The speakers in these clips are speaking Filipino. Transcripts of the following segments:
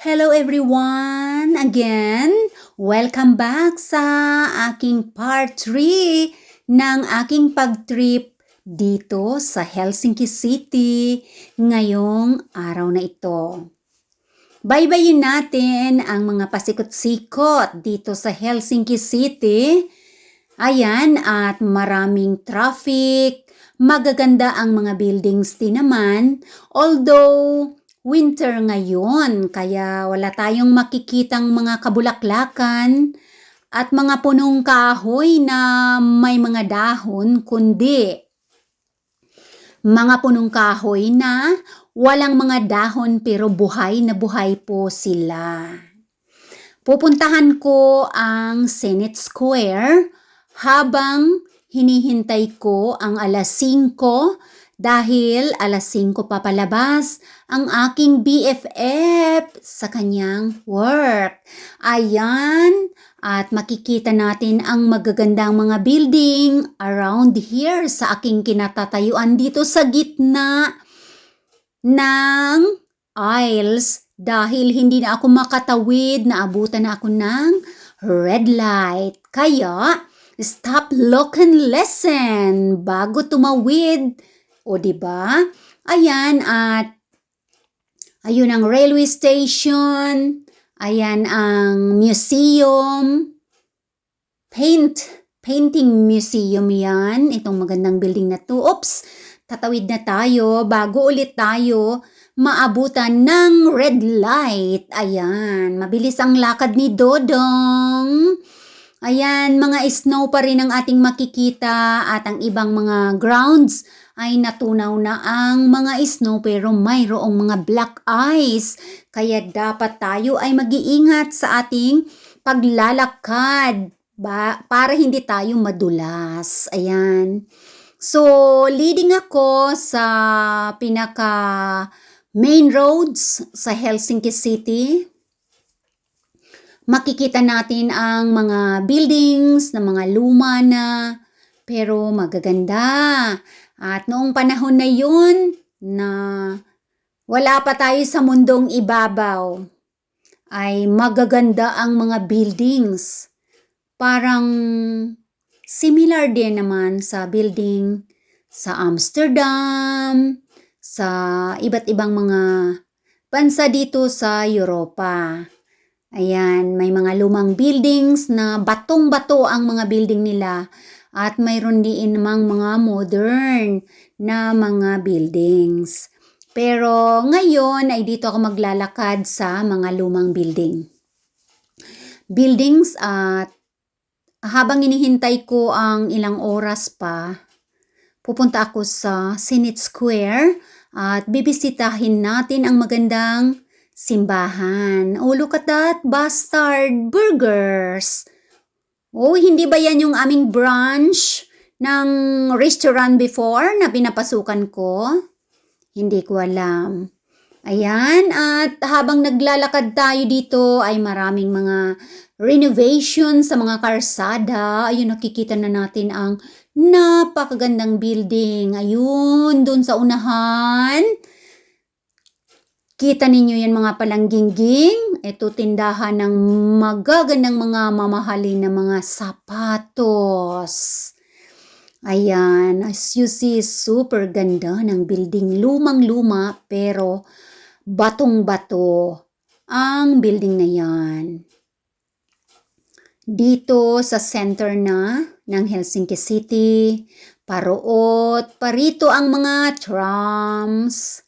Hello everyone! Again, welcome back sa aking part 3 ng aking pag-trip dito sa Helsinki City ngayong araw na ito. Baybayin natin ang mga pasikot-sikot dito sa Helsinki City. Ayan, at maraming traffic, magaganda ang mga buildings din naman, although winter ngayon, kaya wala tayong makikitang mga kabulaklakan at mga punong kahoy na may mga dahon, kundi mga punong kahoy na walang mga dahon pero buhay na buhay po sila. Pupuntahan ko ang Senate Square habang hinihintay ko ang alas 5 dahil alas 5 papalabas ang aking BFF sa kanyang work. Ayan, at makikita natin ang magagandang mga building around here sa aking kinatatayuan dito sa gitna ng aisles dahil hindi na ako makatawid, naabutan na ako ng red light. Kaya, stop, look, and listen bago tumawid. O diba? Ayan, at ayun ang railway station. Ayan ang museum. Painting museum yan. Itong magandang building na to. Oops, tatawid na tayo. Bago ulit tayo maabutan ng red light. Ayan, mabilis ang lakad ni Dodong. Ayan, mga snow pa rin ang ating makikita at ang ibang mga grounds ay natunaw na ang mga snow pero mayroong mga black ice. Kaya dapat tayo ay mag-iingat sa ating paglalakad para hindi tayo madulas. Ayan. So, leading ako sa pinaka main roads sa Helsinki City. Makikita natin ang mga buildings na mga luma na pero magaganda. At noong panahon na yun na wala pa tayo sa mundong ibabaw ay magaganda ang mga buildings. Parang similar din naman sa building sa Amsterdam, sa iba't ibang mga bansa dito sa Europa. Ayan, may mga lumang buildings na batong-bato ang mga building nila at mayroon din namang mga modern na mga buildings. Pero ngayon ay dito ako maglalakad sa mga lumang buildings at habang inihintay ko ang ilang oras pa, pupunta ako sa Senate Square at bibisitahin natin ang magandang simbahan. Oh, look at that, Bastard Burgers. Oh, hindi ba yan yung aming branch ng restaurant before na pinapasukan ko? Hindi ko alam. Ayan, at habang naglalakad tayo dito ay maraming mga renovation sa mga karsada. Ayun, nakikita na natin ang napakagandang building. Ayun, dun sa unahan. Kita ninyo yan mga palanggingging. Ito tindahan ng magagandang mga mamahalin na mga sapatos. Ayan, as you see, super ganda ng building. Lumang-luma pero batong-bato ang building na yan. Dito sa center na ng Helsinki City, parito ang mga trams,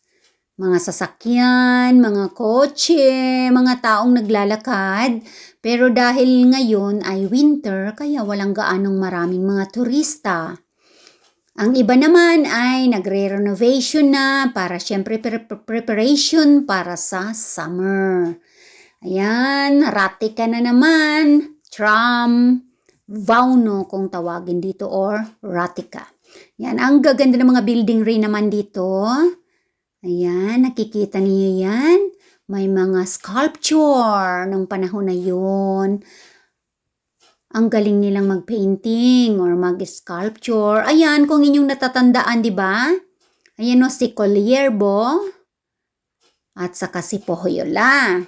mga sasakyan, mga kotse, mga taong naglalakad. Pero dahil ngayon ay winter, kaya walang gaanong maraming mga turista. Ang iba naman ay nagre-renovation na para syempre preparation para sa summer. Ayan, Ratika na naman, tram, Vauno kung tawagin dito or Ratika. Yan, ang gaganda ng mga building rin naman dito. Ayan, nakikita niyo yan. May mga sculpture ng panahon na yun. Ang galing nilang mag-painting or mag-sculpture. Ayan, kung inyong natatandaan, di ba? Ayan o, si Colierbo at saka si Pohjola.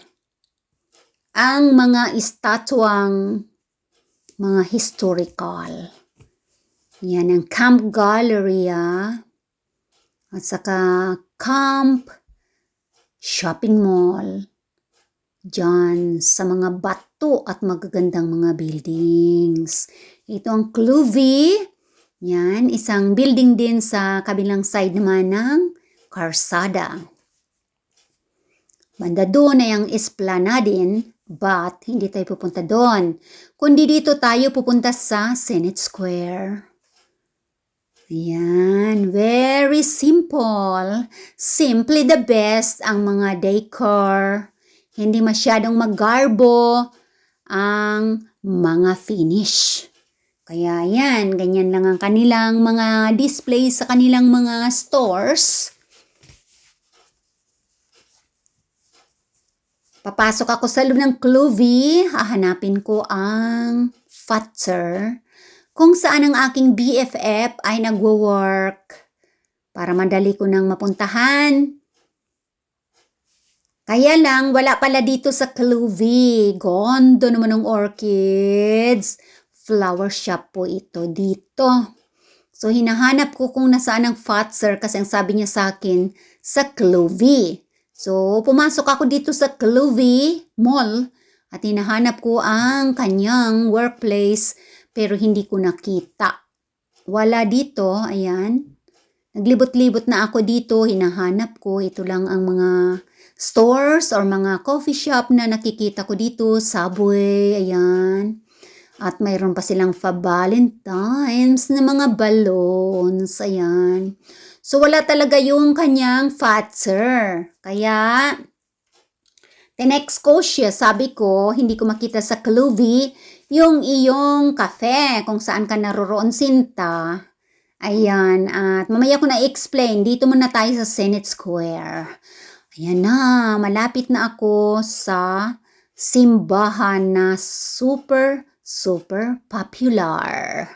ang mga estatwang mga historical. Yan ang Camp Galleria at saka Camp Shopping Mall. Diyan sa mga bato at magagandang mga buildings. Ito ang Clouvy. Yan, isang building din sa kabilang side naman ng Karsada. Banda doon ay ang Esplanade, but hindi tayo pupunta doon. Kundi dito tayo pupunta sa Senate Square. Ayan, very simple. Simply the best ang mga decor. Hindi masyadong magarbo ang mga finish. Kaya yan, ganyan lang ang kanilang mga display sa kanilang mga stores. Papasok ako sa loob ng Clouvy, hahanapin ko ang Fatser, kung saan ang aking BFF ay nagwo-work para madali ko nang mapuntahan. Kaya lang, wala pala dito sa Clouvy. Gondo naman ng orchids. Flower shop po ito dito. So, hinahanap ko kung nasaan ang Fatser kasi ang sabi niya sa akin, sa Clouvy. So, pumasok ako dito sa Clouvy Mall at hinahanap ko ang kanyang workplace pero hindi ko nakita. Wala dito, ayan. Naglibot-libot na ako dito, hinahanap ko. Ito lang ang mga stores or mga coffee shop na nakikita ko dito, Subway, ayan. At mayroon pa silang Valentine's na mga balloons, ayan. So, wala talaga yung kanyang Fatser. Kaya, tinext ko siya, sabi ko, hindi ko makita sa Clouvy yung iyong cafe, kung saan ka naroroon, Sinta. Ayan, at mamaya ko na-explain, dito muna tayo sa Senate Square. Ayan na, malapit na ako sa simbahan na super popular.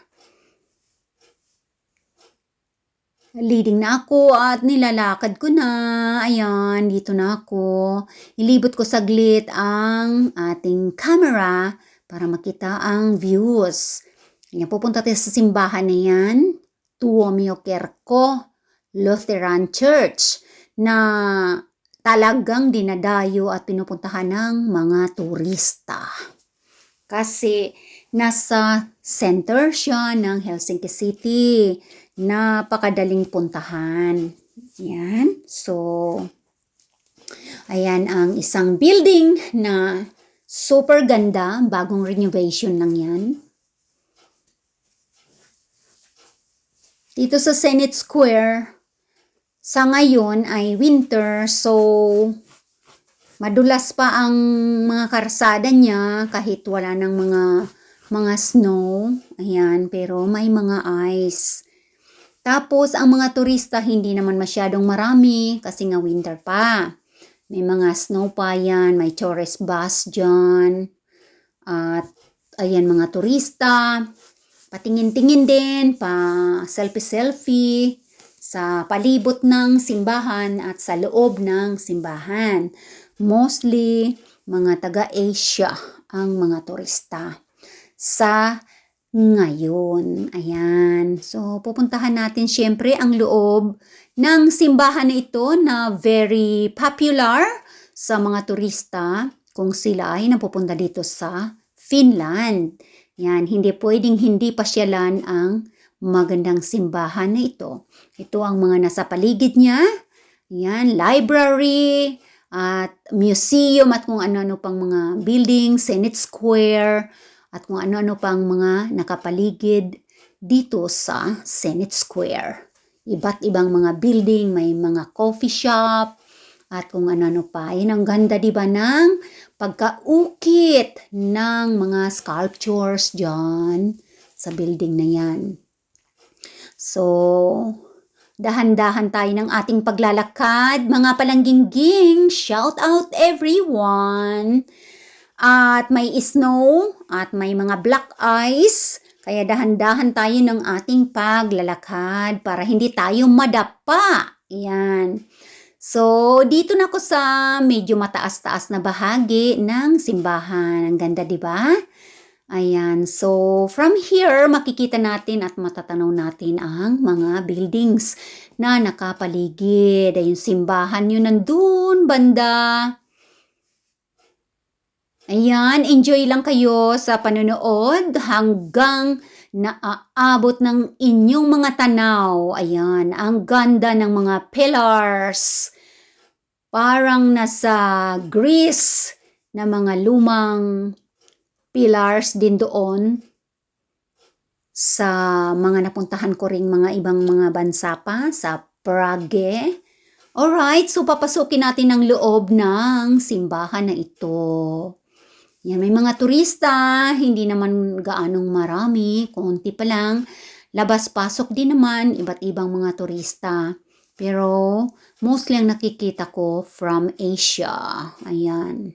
Leading na ako at nilalakad ko na. Ayan, dito na ako. Ilibot ko saglit ang ating camera para makita ang views. Ayan, pupunta tayo sa simbahan na yan. Tuomiokerko Lutheran Church na talagang dinadayo at pinupuntahan ng mga turista. Kasi nasa center siya ng Helsinki City. Napakadaling puntahan. Yan. So, ayan ang isang building na super ganda. Bagong renovation lang yan. Dito sa Senate Square, sa ngayon ay winter, so madulas pa ang mga karsada niya kahit wala ng mga snow. Ayan, pero may mga ice. Tapos, ang mga turista hindi naman masyadong marami kasi nga winter pa. May mga snow pa yan, may tourist bus dyan. At, ayan mga turista. Patingin-tingin din, pa selfie-selfie sa palibot ng simbahan at sa loob ng simbahan. Mostly, mga taga-Asia ang mga turista sa ngayon. Ayan. So, pupuntahan natin syempre ang loob ng simbahan na ito na very popular sa mga turista kung sila ay napupunta dito sa Finland. Yan, hindi pwedeng hindi pasyalan ang magandang simbahan na ito. Ito ang mga nasa paligid niya. Yan, library, at museum at kung ano-ano pang mga building, Senate Square, at kung ano-ano pang mga nakapaligid dito sa Senate Square. Iba't ibang mga building, may mga coffee shop, at kung ano-ano pa. Yan ang ganda, diba, ng pagkaukit ng mga sculptures dyan sa building na yan. So, dahan-dahan tayo ng ating paglalakad. Mga palanggingging, shout out everyone! At may snow at may mga black ice. Kaya dahan-dahan tayo ng ating paglalakad para hindi tayo madapa. Ayan. So, dito na ako sa medyo mataas-taas na bahagi ng simbahan. Ang ganda, di ba? Ayan. So, from here, makikita natin at matatanaw natin ang mga buildings na nakapaligid. Ay, yung simbahan yun nandun, banda. Ayan, enjoy lang kayo sa panonood hanggang naaabot ng inyong mga tanaw. Ayan, ang ganda ng mga pillars. Parang nasa Greece na mga lumang pillars din doon sa mga napuntahan ko ring mga ibang mga bansa pa sa Prague. Alright, so papasukin natin ang loob ng simbahan na ito. Yan, may mga turista, hindi naman gaanong marami, konti pa lang. Labas-pasok din naman, iba't ibang mga turista. Pero mostly ang nakikita ko from Asia. Ayan.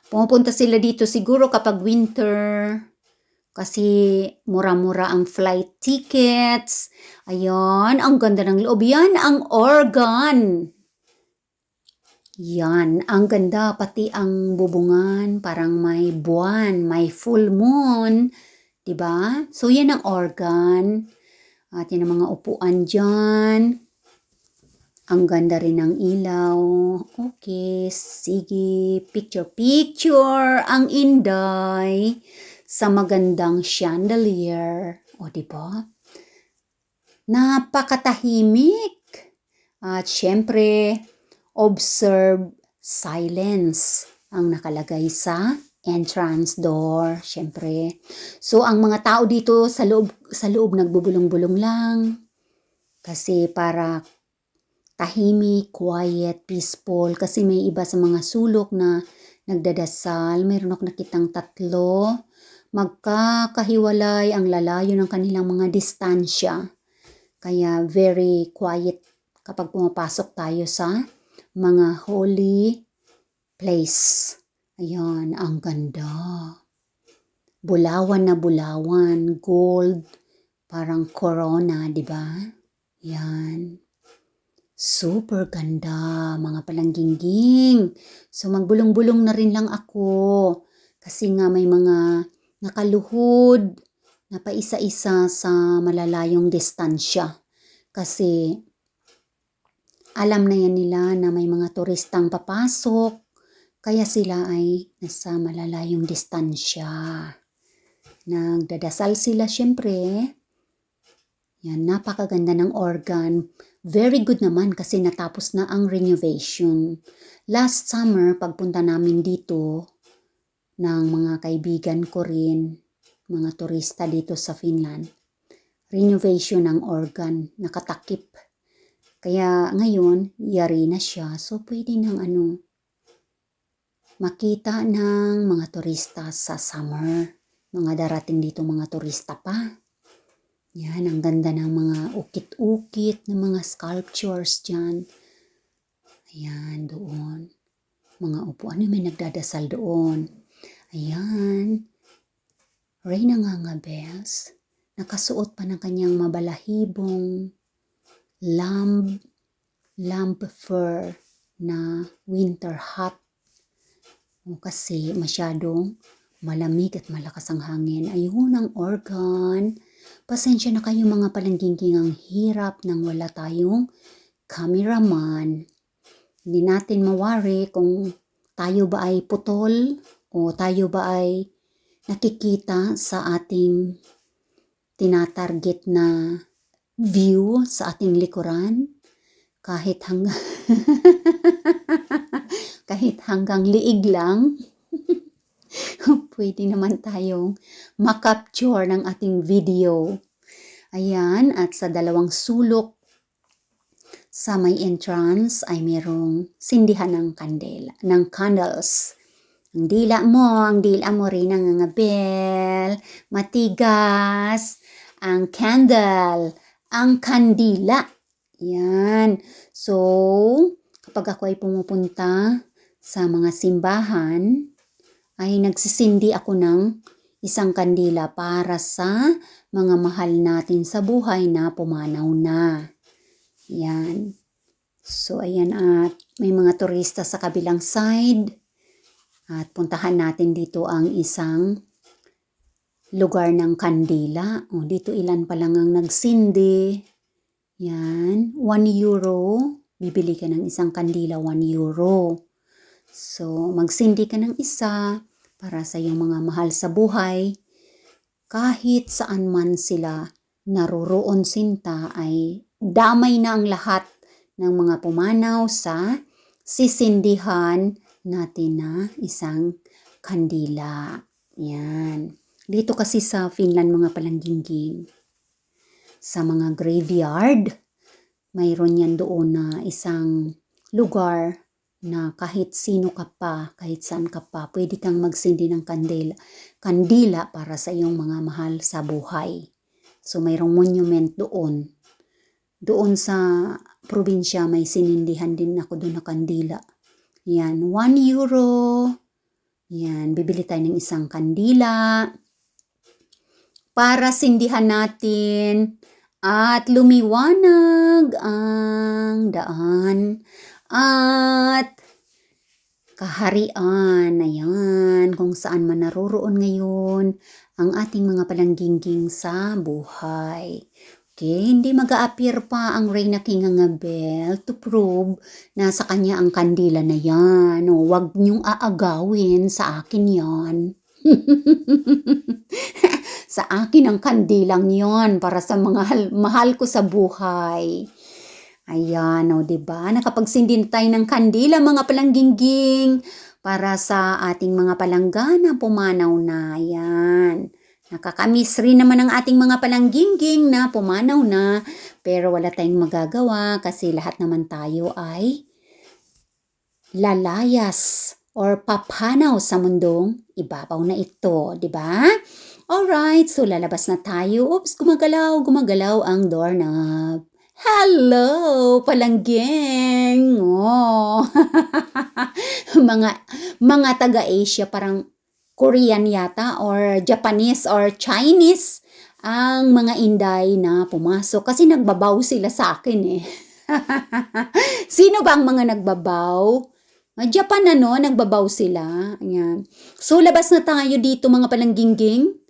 Pumupunta sila dito siguro kapag winter kasi mura-mura ang flight tickets. Ayan, ang ganda ng loob. Yan, ang organ. Yan, ang ganda. Pati ang bubungan, parang may buwan, may full moon. Diba? So, yan ang organ. At yan ang mga upuan dyan. Ang ganda rin ng ilaw. Okay, sige. Picture. Ang inday sa magandang chandelier. O, diba? Napakatahimik. At syempre, observe silence ang nakalagay sa entrance door, syempre. So, ang mga tao dito sa loob nagbubulong-bulong lang. Kasi para tahimik, quiet, peaceful. Kasi may iba sa mga sulok na nagdadasal. Mayroon ako nakitang 3. Magkakahiwalay ang lalayo ng kanilang mga distansya. Kaya very quiet kapag pumapasok tayo sa mga holy place. Ayan, ang ganda. Bulawan na bulawan, gold, parang corona, di ba? Yan. Super ganda, mga palanggingging. So, magbulong-bulong na rin lang ako. Kasi nga may mga nakaluhod na paisa-isa sa malalayong distansya. Kasi alam na yan nila na may mga turistang papasok, kaya sila ay nasa malalayong distansya. Nagdadasal sila syempre. Yan, napakaganda ng organ. Very good naman kasi natapos na ang renovation. Last summer, pagpunta namin dito ng mga kaibigan ko rin, mga turista dito sa Finland, renovation ng organ, nakatakip. Kaya ngayon, yari na siya. So, pwede nang makita ng mga turista sa summer. Mga darating dito mga turista pa. Yan, ang ganda ng mga ukit-ukit, ng mga sculptures dyan. Ayan, doon. Mga upuan, may nagdadasal doon. Ayan. Reyna Ngangabels, nakasuot pa ng kanyang mabalahibong lamb fur na winter hat. Kasi masyadong malamig at malakas ang hangin. Ayun ang organ. Pasensya na kayo mga palanggingking, ang hirap nang wala tayong cameraman. Hindi natin mawari kung tayo ba ay putol o tayo ba ay nakikita sa ating tinatarget na view sa ating likuran. Kahit hanggang liig lang. Pwede naman tayong makapture ng ating video. Ayan, at sa dalawang sulok sa may entrance ay mayroong sindihan ng candles. Ang dila mo rin ang ngabel, matigas, ang candle, ang kandila. Yan. So, kapag ako ay pumupunta sa mga simbahan, ay nagsisindi ako ng isang kandila para sa mga mahal natin sa buhay na pumanaw na. Yan. So, ayan at may mga turista sa kabilang side. At puntahan natin dito ang isang lugar ng kandila. O, dito ilan pa lang ang nagsindi. Yan, 1 euro. Bibili ka ng isang kandila, 1 euro. So, magsindi ka ng isa para sa iyong mga mahal sa buhay. Kahit saan man sila naroroon sinta ay damay na ang lahat ng mga pumanaw sa sisindihan natin na isang kandila. Yan. Dito kasi sa Finland mga palangginging, sa mga graveyard, mayroon yan doon na isang lugar na kahit sino ka pa, kahit saan ka pa, pwede kang magsindi ng kandila para sa iyong mga mahal sa buhay. So mayroong monument doon. Doon sa probinsya may sinindihan din ako doon na kandila. Yan, 1 euro. Yan, bibili tayo ng isang kandila para sindihan natin at lumiwanag ang daan at kaharian. Ayan, kung saan man naroroon ngayon ang ating mga palangginging sa buhay. Okay, hindi mag-a-appear pa ang Reyna King Angabel to prove na sa kanya ang kandila na yan. O, wag niyong aagawin, sa akin yan. Sa akin ang kandilang yon para sa mga mahal ko sa buhay. Ayan, o, diba? Nakapagsindi tayo ng kandila, mga palangginging, para sa ating mga palanggana pumanaw na. Ayan. Nakakamiss rin naman ang ating mga palangginging na pumanaw na, pero wala tayong magagawa kasi lahat naman tayo ay lalayas or papanaw sa mundong ibabaw na ito, di ba? Alright, so lalabas na tayo. Oops, gumagalaw ang doorknob. Hello, palangging! Oh. mga taga-Asia, parang Korean yata or Japanese or Chinese ang mga Inday na pumasok kasi nagbabaw sila sa akin eh. Sino ba ang mga nagbabaw? Japan nagbabaw sila. Ayan. So labas na tayo dito mga palangginging.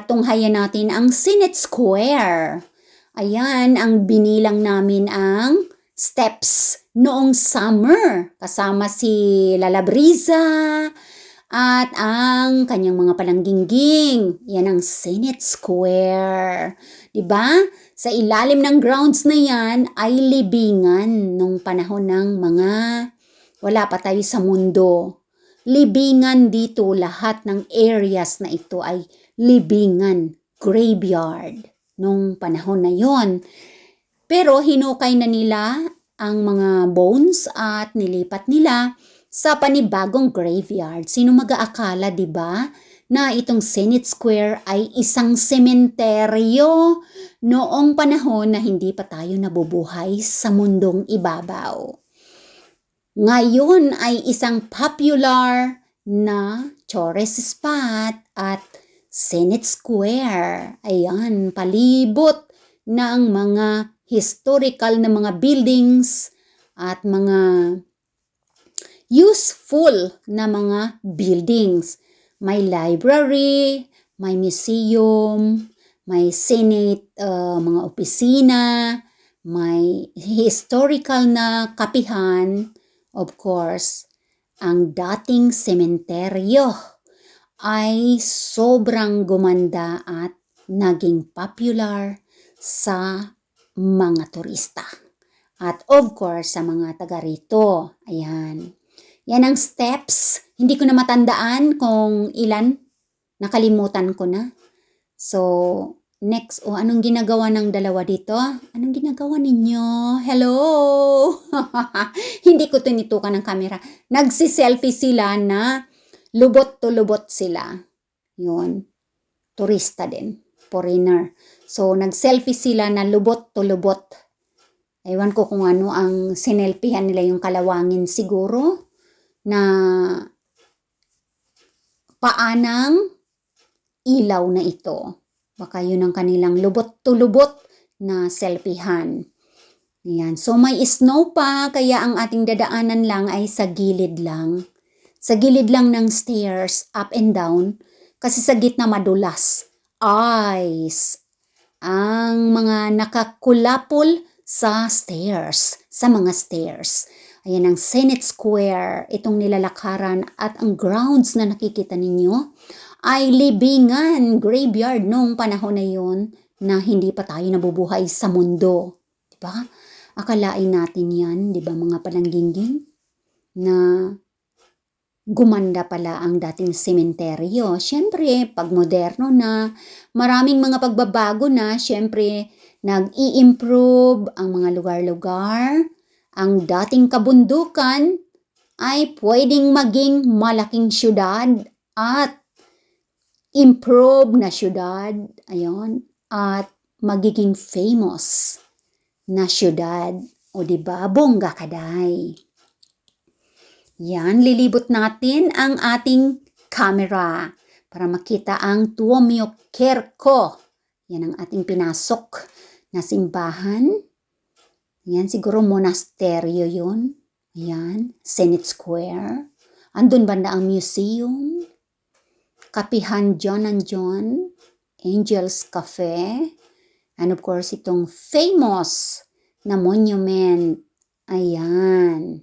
Tunghayan natin ang Senate Square. Ayan, ang binilang namin ang steps noong summer. Kasama si Lala Brisa at ang kanyang mga palangginging. Yan ang Senate Square. Diba? Sa ilalim ng grounds na yan ay libingan nung panahon ng mga wala pa tayo sa mundo. Libingan dito, lahat ng areas na ito ay libingan, graveyard nung panahon na yon. Pero hinukay na nila ang mga bones at nilipat nila sa panibagong graveyard. Sino mag-aakala, di ba, na itong Senate Square ay isang sementeryo noong panahon na hindi pa tayo nabubuhay sa mundong ibabaw. Ngayon ay isang popular na tourist spot at Senate Square. Ayan, palibot ng mga historical na mga buildings at mga useful na mga buildings. May library, may museum, may senate, mga opisina, may historical na kapihan. Of course, ang dating sementeryo ay sobrang gumanda at naging popular sa mga turista. At of course, sa mga taga rito. Ayan. Yan ang steps. Hindi ko na matandaan kung ilan. Nakalimutan ko na. So, next. Anong ginagawa ng dalawa dito? Anong ginagawa ninyo? Hello! Hindi ko tinitukan ng camera. Nagsiselfie sila na lubot to lubot sila. Yun. Turista din. Foreigner. So, nagselfie sila na lubot to lubot. Ewan ko kung ano ang sinelfihan nila, yung kalawangin siguro na paanang ilaw na ito. Baka yun ang kanilang lubot to lubot na selfiehan. Ayan. So may snow pa, kaya ang ating dadaanan lang ay sa gilid lang. Sa gilid lang ng stairs, up and down. Kasi sa gitna madulas. Ice. Ang mga nakakulapol sa stairs. Sa mga stairs. Ayan ang Senate Square. Itong nilalakaran at ang grounds na nakikita ninyo ay libingan, graveyard nung panahon na yun na hindi pa tayo nabubuhay sa mundo. Diba? Akalain natin yan, di ba mga palangginging, na gumanda pala ang dating sementeryo. Siyempre, pag moderno na, maraming mga pagbabago na, siyempre, nag-i-improve ang mga lugar-lugar. Ang dating kabundukan ay pwedeng maging malaking syudad at improve na syudad. Ayun, at magiging famous na syudad. O diba, bongga kaday. Yan, lilibot natin ang ating camera para makita ang Tuomiokerko. Yan ang ating pinasok na simbahan. Yan, siguro monasteryo yun. Yan, Senate Square. Andun banda ang museum. Kapihan John and John. Angel's Cafe. And of course, itong famous na monument. Ayan.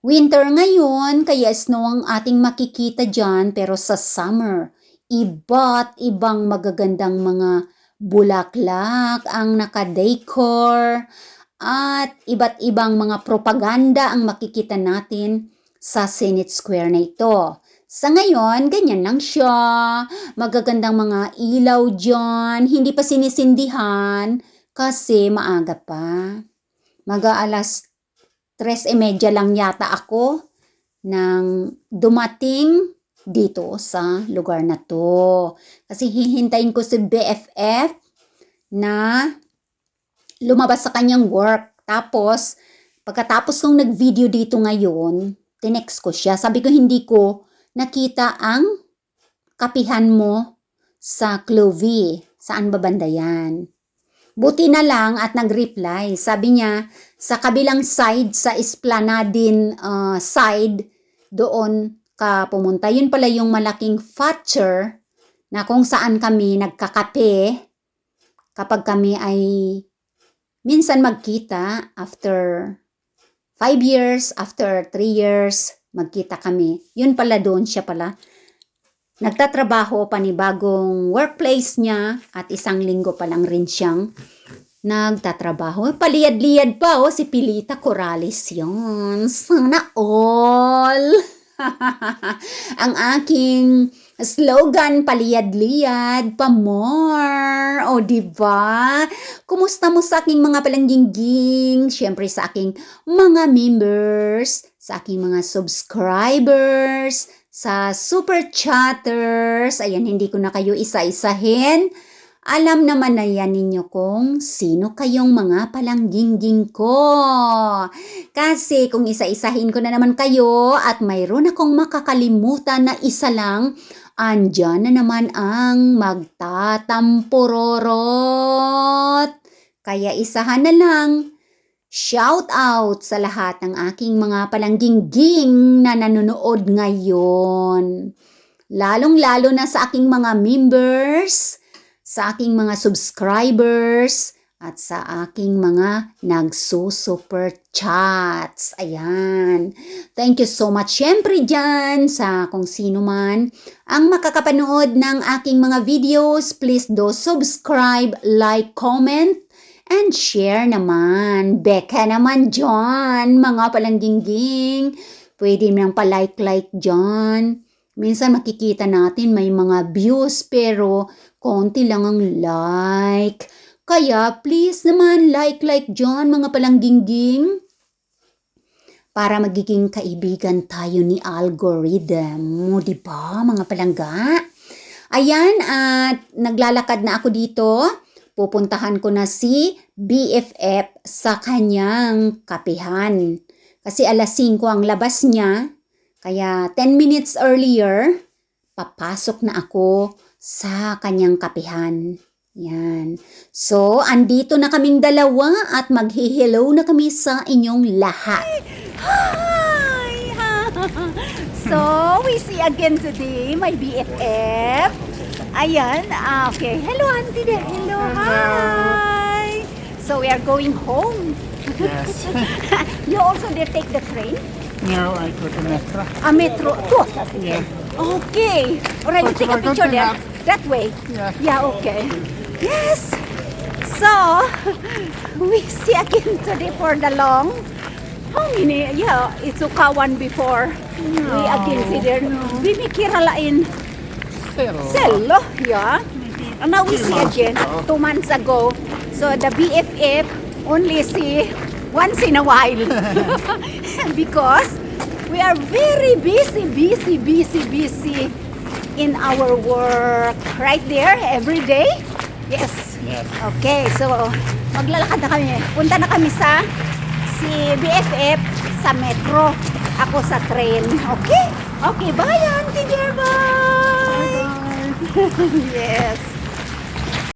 Winter ngayon, kaya snow ang ating makikita dyan. Pero sa summer, iba't ibang magagandang mga bulaklak ang nakadecor. At iba't ibang mga propaganda ang makikita natin sa Senate Square na ito. Sa ngayon, ganyan lang siya. Magagandang mga ilaw dyan. Hindi pa sinisindihan kasi maaga pa. Mag-aalas 3:30 lang yata ako nang dumating dito sa lugar na to. Kasi hihintayin ko si BFF na lumabas sa kanyang work. Tapos, pagkatapos kong nag-video dito ngayon, tinext ko siya. Sabi ko hindi ko nakita ang kapihan mo sa Clovey. Saan ba banda yan? Buti na lang at nag-reply. Sabi niya, sa kabilang side, sa Esplanadine side, doon ka pumunta. Yun pala yung malaking Thatcher na kung saan kami nagkakape kapag kami ay minsan magkita after 5 years, after 3 years, magkita kami. Yun pala doon siya pala. Nagtatrabaho panibagong workplace niya at 1 linggo pa lang rin siyang nagtatrabaho. Paliyad-liyad pa si Pilita Corrales yun. Sana all. Ang aking slogan, paliyad-liyad, pa more. O diba? Kumusta mo sa aking mga palangging-ging? Siyempre sa aking mga members, sa aking mga subscribers, sa super chatters. Ayan, hindi ko na kayo isa-isahin. Alam naman na yan ninyo kung sino kayong mga palangging-ging ko. Kasi kung isa-isahin ko na naman kayo at mayroon akong makakalimutan na isa lang, andyan na naman ang magtatampurorot. Kaya isahan na lang. Shout out sa lahat ng aking mga palangging-ging na nanonood ngayon. Lalong-lalo na sa aking mga members, sa aking mga subscribers, at sa aking mga nagsusuper chats. Ayan. Thank you so much. Siyempre dyan sa kung sino man ang makakapanood ng aking mga videos, please do subscribe, like, comment, and share naman. Beka naman dyan, mga palangging-ging. Pwede nang pa-like dyan. Minsan makikita natin may mga views pero konti lang ang like. Kaya please naman like dyan, mga palangging-ging. Para magiging kaibigan tayo ni algorithm. O diba, mga palangga? Ayan, at naglalakad na ako dito. Pupuntahan ko na si BFF sa kanyang kapihan. Kasi alas 5 ang labas niya. Kaya 10 minutes earlier, papasok na ako sa kanyang kapihan. Yan. So, andito na kaming dalawa at maghi-hello na kami sa inyong lahat. Hi! So, we see again today my BFF. Ayan, okay. Hello, Auntie there. Hello, hi! So, we are going home. Yes. You also did take the train? No, I go to Metro. Metro. Yeah. Okay. Alright, But take a we're going picture to there. have- That way. Yeah. Yeah, okay. Yes. So, we see again today for the long. How many? Yeah, it's Ukawan before. We again see there. Bimikira lain. Sello. Yeah. And now we see again 2 months ago. So, the BFF only see once in a while. Because we are very busy in our work. Right there, every day. Yes. Yes. Okay, so maglalakad na kami. Punta na kami sa si BFF sa metro. Ako sa train. Okay? Okay, bye Auntie dear, bye! Yes.